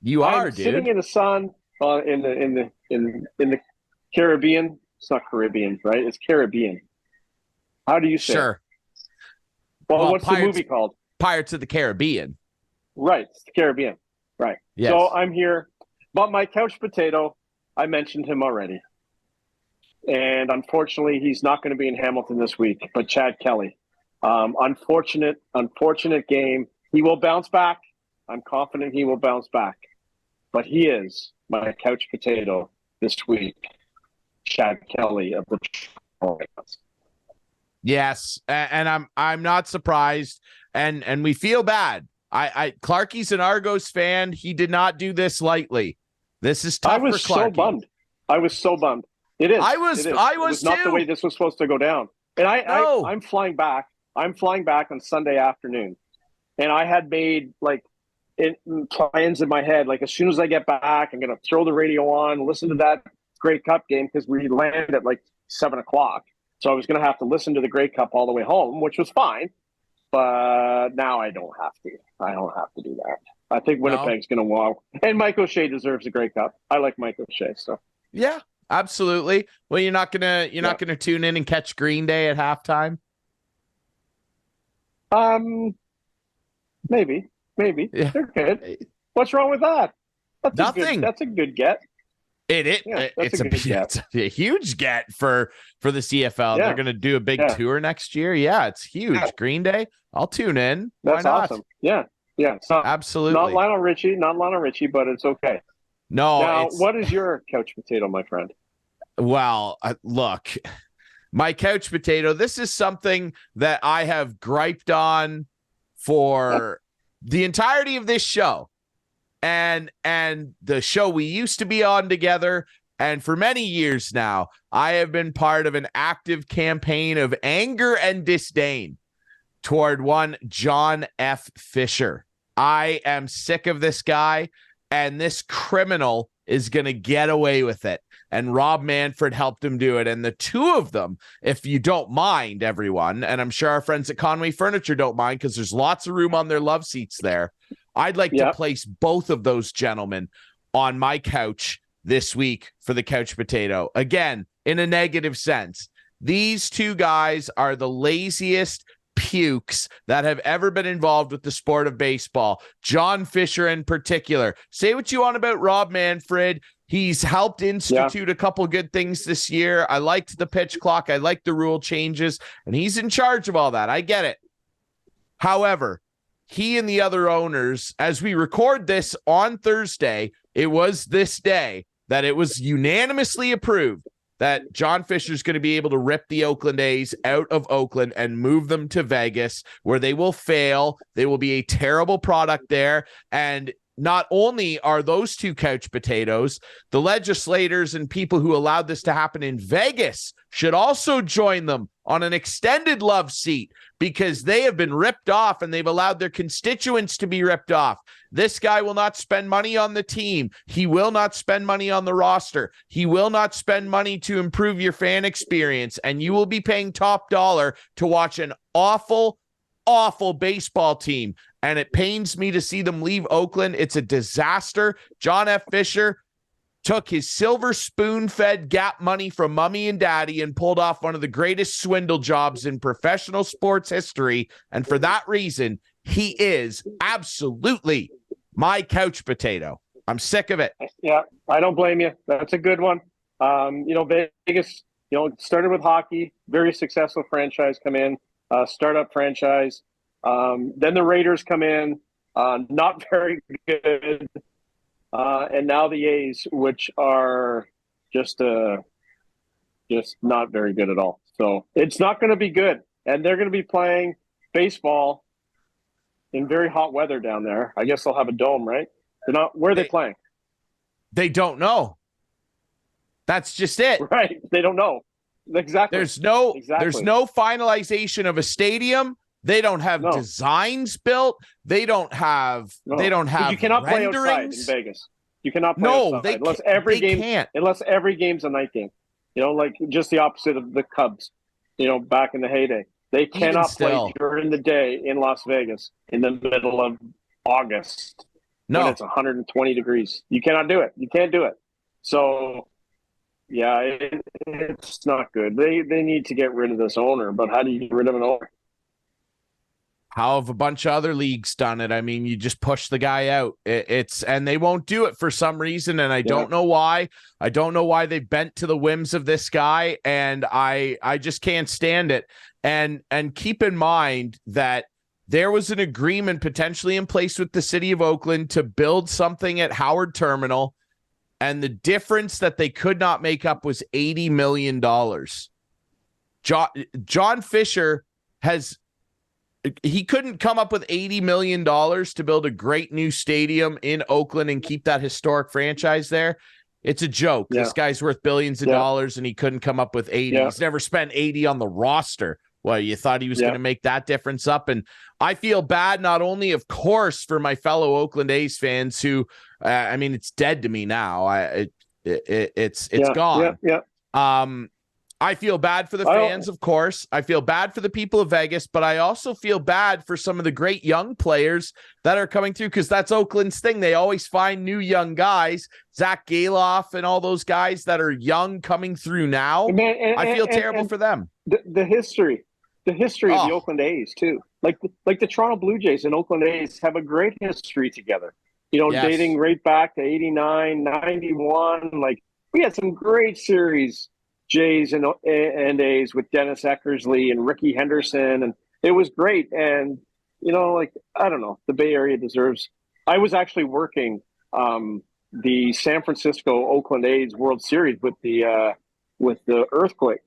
A: You are,
D: I'm
A: dude.
D: sitting in the sun in the Caribbean. It's not Caribbean, right? It's Caribbean. How do you say
A: Sure.
D: it? Well, what's
A: Pirates,
D: the movie called?
A: Pirates of the Caribbean.
D: Right, it's the Caribbean. Right.
A: Yes.
D: So I'm here. But my couch potato, I mentioned him already. And unfortunately, he's not going to be in Hamilton this week, but Chad Kelly. Unfortunate game. He will bounce back. I'm confident he will bounce back. But he is my couch potato this week. Chad Kelly of the Lions.
A: Yes, and I'm not surprised, and we feel bad. Clarkey's an Argos fan. He did not do this lightly. This is tough for Clarkey.
D: I was so bummed. It is.
A: I was
D: it was
A: too.
D: Not the way this was supposed to go down. And I'm flying back. I'm flying back on Sunday afternoon, and I had made plans in my head. Like as soon as I get back, I'm going to throw the radio on, listen to that Grey Cup game because we land at like 7:00. So I was going to have to listen to the Grey Cup all the way home, which was fine. But now I don't have to. I don't have to do that. I think Winnipeg's going to wow. And Mike O'Shea deserves a Grey Cup. I like Mike O'Shea. So
A: yeah, absolutely. Well, you're not gonna tune in and catch Green Day at halftime.
D: Maybe.
A: Yeah.
D: They're good. What's wrong with that?
A: Nothing.
D: That's a good get.
A: It's a huge get for the CFL.
D: Yeah.
A: They're going to do a big tour next year. Yeah, it's huge. Yeah. Green Day. I'll tune in.
D: That's
A: Why not?
D: Awesome. Yeah. So
A: absolutely.
D: Not Lionel Richie, but it's okay.
A: No.
D: Now, what is your couch potato, my friend?
A: Well, look, my couch potato. This is something that I have griped on for the entirety of this show. And the show we used to be on together. And for many years now, I have been part of an active campaign of anger and disdain toward one John F. Fisher. I am sick of this guy, and this criminal is going to get away with it. And Rob Manfred helped him do it. And the two of them, if you don't mind, everyone, and I'm sure our friends at Conway Furniture don't mind because there's lots of room on their love seats there. I'd like to place both of those gentlemen on my couch this week for the couch potato. Again, in a negative sense, these two guys are the laziest pukes that have ever been involved with the sport of baseball. John Fisher in particular. Say what you want about Rob Manfred. He's helped institute a couple good things this year. I liked the pitch clock. I liked the rule changes, and he's in charge of all that. I get it. However, he and the other owners, as we record this on Thursday, it was this day that it was unanimously approved that John Fisher's going to be able to rip the Oakland A's out of Oakland and move them to Vegas, where they will fail. They will be a terrible product there. And not only are those two couch potatoes, the legislators and people who allowed this to happen in Vegas should also join them on an extended love seat because they have been ripped off and they've allowed their constituents to be ripped off. This guy will not spend money on the team. He will not spend money on the roster. He will not spend money to improve your fan experience. And you will be paying top dollar to watch an awful baseball team. And it pains me to see them leave Oakland. It's a disaster. John F. Fisher took his silver spoon-fed Gap money from mommy and daddy and pulled off one of the greatest swindle jobs in professional sports history. And for that reason, he is absolutely my couch potato. I'm sick of it.
D: Yeah, I don't blame you. That's a good one. Vegas, started with hockey, very successful franchise come in, startup franchise. Then the Raiders come in, not very good. and now the A's, which are just not very good at all. So it's not going to be good. And they're going to be playing baseball in very hot weather down there. I guess they'll have a dome, right? They're not. Where are they playing?
A: They don't know. That's just it.
D: Right. They don't know. Exactly.
A: There's no finalization of a stadium. They don't have designs built. They don't have
D: You cannot play outside in Vegas. You cannot play outside unless every game's a night game. You know, like just the opposite of the Cubs, you know, back in the heyday. They cannot play during the day in Las Vegas in the middle of August when it's 120 degrees. You cannot do it. You can't do it. So, yeah, it's not good. They need to get rid of this owner, but how do you get rid of an owner?
A: How have a bunch of other leagues done it? I mean, you just push the guy out. And they won't do it for some reason, and I don't know why. I don't know why they bent to the whims of this guy, and I just can't stand it. And keep in mind that there was an agreement potentially in place with the city of Oakland to build something at Howard Terminal, and the difference that they could not make up was $80 million. John Fisher he couldn't come up with $80 million to build a great new stadium in Oakland and keep that historic franchise there. It's a joke. Yeah. This guy's worth billions of dollars, and he couldn't come up with 80. Yeah. He's never spent 80 on the roster. Well, you thought he was going to make that difference up. And I feel bad, not only, of course, for my fellow Oakland A's fans who, I mean, it's dead to me now. It's gone. I feel bad for the fans, of course. I feel bad for the people of Vegas, but I also feel bad for some of the great young players that are coming through, because that's Oakland's thing. They always find new young guys, Zach Galoff and all those guys that are young coming through now. I feel terrible for them.
D: The history of the Oakland A's too. Like the Toronto Blue Jays and Oakland A's have a great history together. You know, dating right back to 89, 91. Like, we had some great series, Jays and A's, with Dennis Eckersley and Ricky Henderson, and it was great. And you know, like, I don't know, the Bay Area deserves. I was actually working the San Francisco Oakland A's World Series with the earthquake.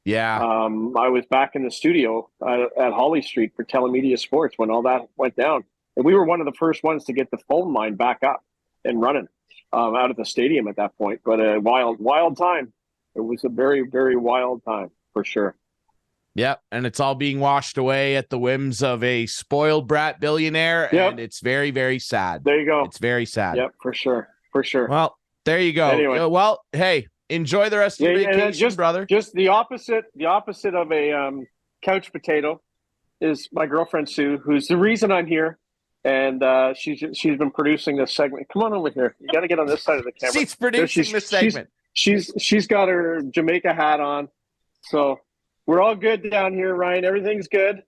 A: Yeah,
D: I was back in the studio at Holly Street for Telemedia Sports when all that went down, and we were one of the first ones to get the phone line back up and running out of the stadium at that point. But a wild time. It was a very, very wild time, for sure.
A: Yep, and it's all being washed away at the whims of a spoiled brat billionaire, and it's very, very sad.
D: There you go.
A: It's very sad.
D: Yep, for sure. Well,
A: there you go. Anyway. Well, hey, enjoy the rest of your vacation, brother.
D: Just the opposite of a couch potato is my girlfriend Sue, who's the reason I'm here, and she's been producing this segment. Come on over here. You got to get on this side of the camera.
A: She's producing this segment.
D: She's got her Jamaica hat on, so we're all good down here, Ryan. Everything's good.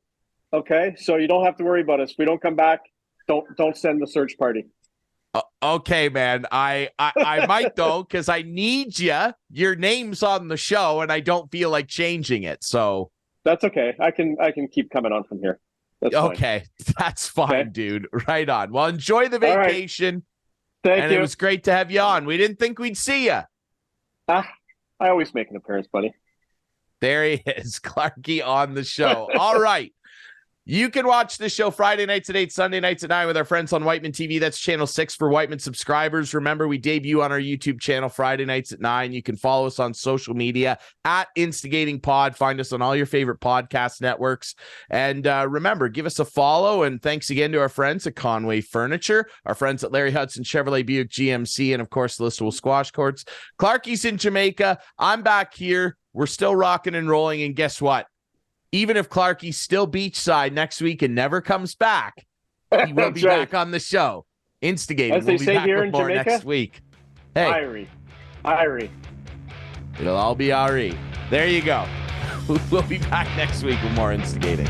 D: Okay, so you don't have to worry about us. If we don't come back, don't send the search party.
A: Okay, man. I might though, because I need you. Your name's on the show, and I don't feel like changing it. So
D: that's okay. I can keep coming on from here. That's
A: okay. Fine. That's fine, dude. Right on. Well, enjoy the vacation.
D: Right. Thank you.
A: It was great to have you on. We didn't think we'd see you.
D: I always make an appearance, buddy.
A: There he is, Clarkey on the show. All right. You can watch this show Friday nights at 8, Sunday nights at 9 with our friends on Whiteman TV. That's channel 6 for Whiteman subscribers. Remember, we debut on our YouTube channel Friday nights at 9. You can follow us on social media at Instigating Pod. Find us on all your favorite podcast networks. And remember, give us a follow. And thanks again to our friends at Conway Furniture, our friends at Larry Hudson Chevrolet Buick GMC, and of course, the Listowel Squash Courts. Clarkey's in Jamaica. I'm back here. We're still rocking and rolling. And guess what? Even if Clarkey's still beachside next week and never comes back, he will be back on the show. Instigating.
D: As they say here in Jamaica,
A: next week. Hey,
D: Irie.
A: It'll all be Irie. There you go. We'll be back next week with more Instigating.